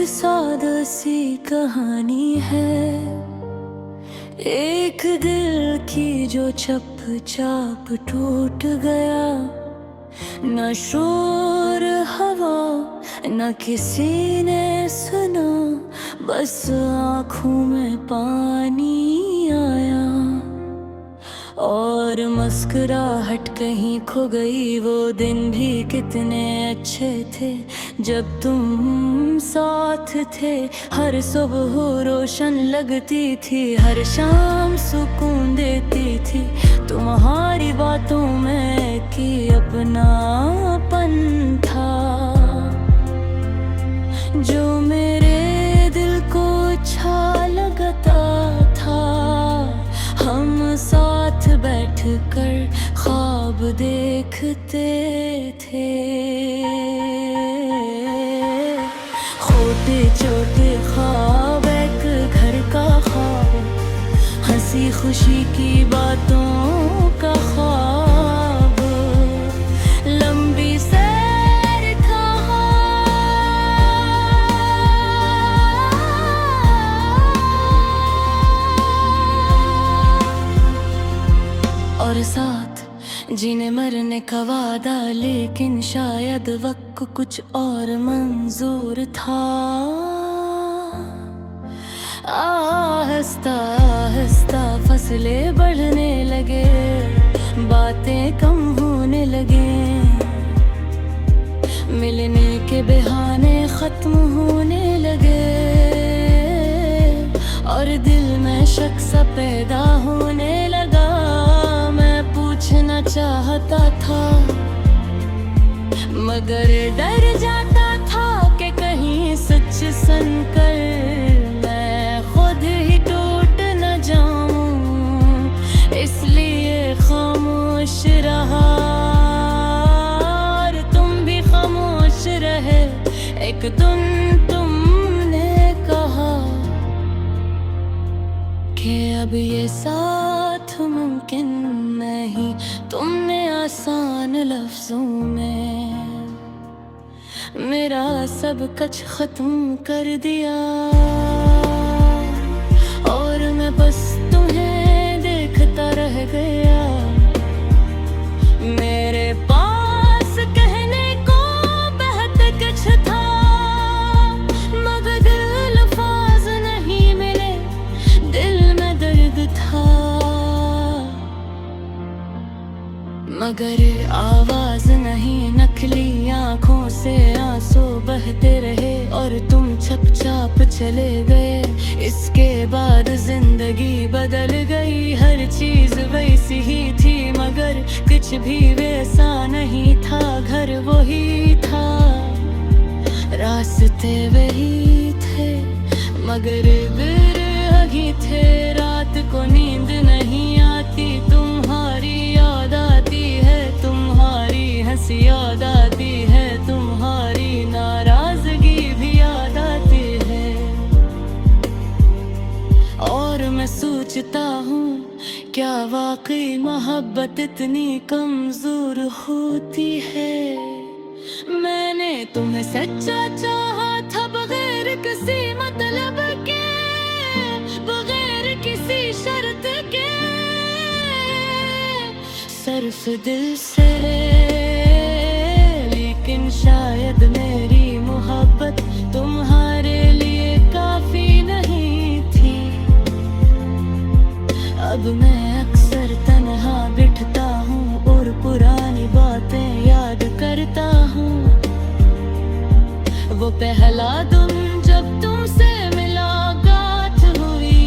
सादा सी कहानी है, एक दिल की जो चुपचाप टूट गया। न शोर हवा न किसी ने सुना, बस आँखों में पानी आया। और मुस्कुराहट कहीं खो गई, वो दिन भी कितने अच्छे थे जब तुम साथ थे। हर सुबह रोशन लगती थी, हर शाम सुकून देती थी तुम्हारी बातों में कि अपनापन था जो मेरे दिल को अच्छा लगता था। हम साथ बैठकर ख्वाब देखते थे, छोटे छोटे ख्वाब, एक घर का ख्वाब, हंसी खुशी की बातों का ख्वाब, लंबी सैर का और साथ जीने मरने का वादा। लेकिन शायद वक्त कुछ और मंजूर था। आहिस्ता आहिस्ता फसलें बढ़ने लगे, बातें कम होने लगे, मिलने के बहाने खत्म होने लगे, और दिल में शक सा पैदा होने लगा। मैं पूछना चाहता था मगर डर जाता था कि कहीं सच सुनकर मैं खुद ही टूट न जाऊं, इसलिए खामोश रहा और तुम भी खामोश रहे। एक दिन तुमने कहा कि अब ये साथ मुमकिन नहीं, तुमने आसान लफ्जों में मेरा सब कुछ खत्म कर दिया। और मैं बस तुम्हें देखता रह गया, मेरे पास कहने को बहुत कुछ था मगर अल्फाज नहीं मिले, दिल में दर्द था मगर आवाज नहीं। नकली आंखों से आंसू बहते रहे और तुम चुपचाप चले गए। इसके बाद जिंदगी बदल गई, हर चीज वैसी ही थी मगर कुछ भी वैसा नहीं था। घर वही था, रास्ते वही थे मगर दिल वही थे। रात को नींद नहीं आती, तुम्हारी याद आती है, तुम्हारी हंसी याद आती है, तुम्हारी नाराजगी भी याद आती है। और मैं सोचता हूँ क्या वाकई मोहब्बत इतनी कमजोर होती है। मैंने तुम्हें सच्चा चाहा था बगैर किसी मतलब के, बगैर किसी शर्त के, सिर्फ दिल से। लेकिन शायद मेरी मोहब्बत तुम्हारे लिए काफी नहीं थी। अब मैं अक्सर तन्हा बैठता हूँ और पुरानी बातें याद करता हूँ। वो पहला दिन जब तुमसे मुलाकात हुई,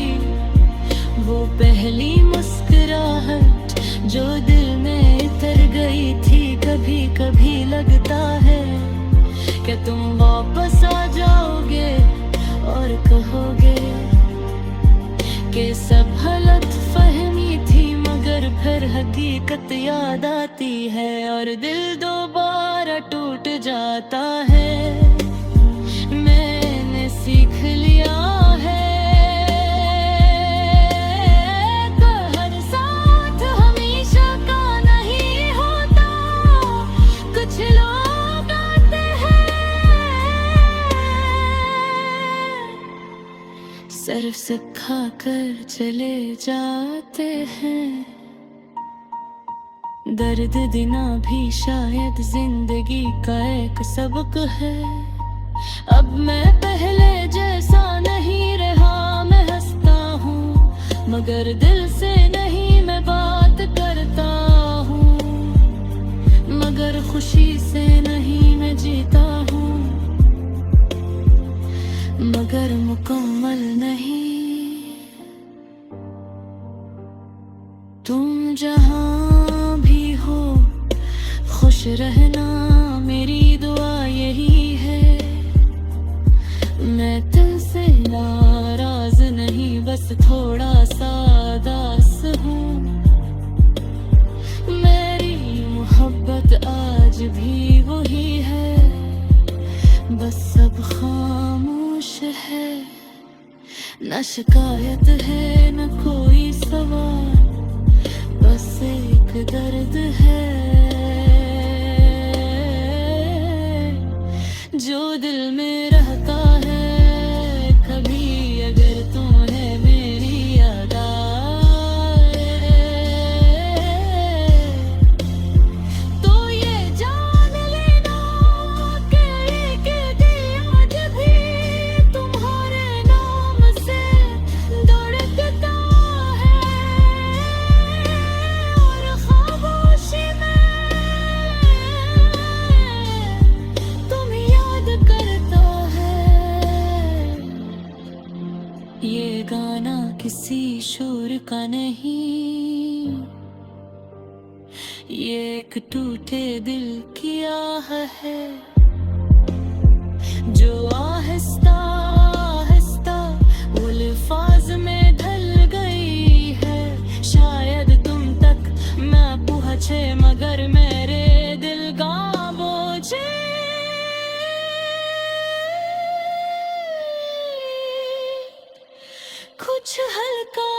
वो पहली मुस्कुराहट जो दिल में उतर गई थी। कभी कभी लगता है कि तुम वापस आ जाओगे और कहोगे कि सब गलत फहमी थी मगर फिर हकीकत याद आती है और दिल दोबारा टूट जाता है। मैंने सीख लिया है हर साथ हमेशा का नहीं होता। कुछ लोग आते हैं तरफ सिखा कर चले जाते हैं। दर्द देना भी शायद जिंदगी का एक सबक है। अब मैं पहले जैसा नहीं रहा, मैं हंसता हूँ मगर दिल से नहीं मैं बात करता हूँ, मगर खुशी से नहीं मैं जीता हूँ, मगर मुकम्मल नहीं। तुम जहाँ भी हो खुश रहना, मेरी दुआ यही है। मैं तुमसे नाराज नहीं, बस थोड़ा सा उदास हूँ। मेरी मोहब्बत आज भी वही है, बस सब खामोश है। न शिकायत है न कोई सवाल, बस एक दर्द है जो दिल में रहता है। कभी अगर तुम्हें मेरी याद आए तो ये जान लेना कि एक दिल आज भी तुम्हारे नाम से धड़कता है, और खामोशी में तुम याद करता है। ये गाना किसी शोर का नहीं, ये एक टूटे दिल की आह है जो आहिस्ता आहिस्ता अल्फाज में ढल गई है। शायद तुम तक मैं पहुंचे मगर मेरे दिल का बोझ कुछ हल्का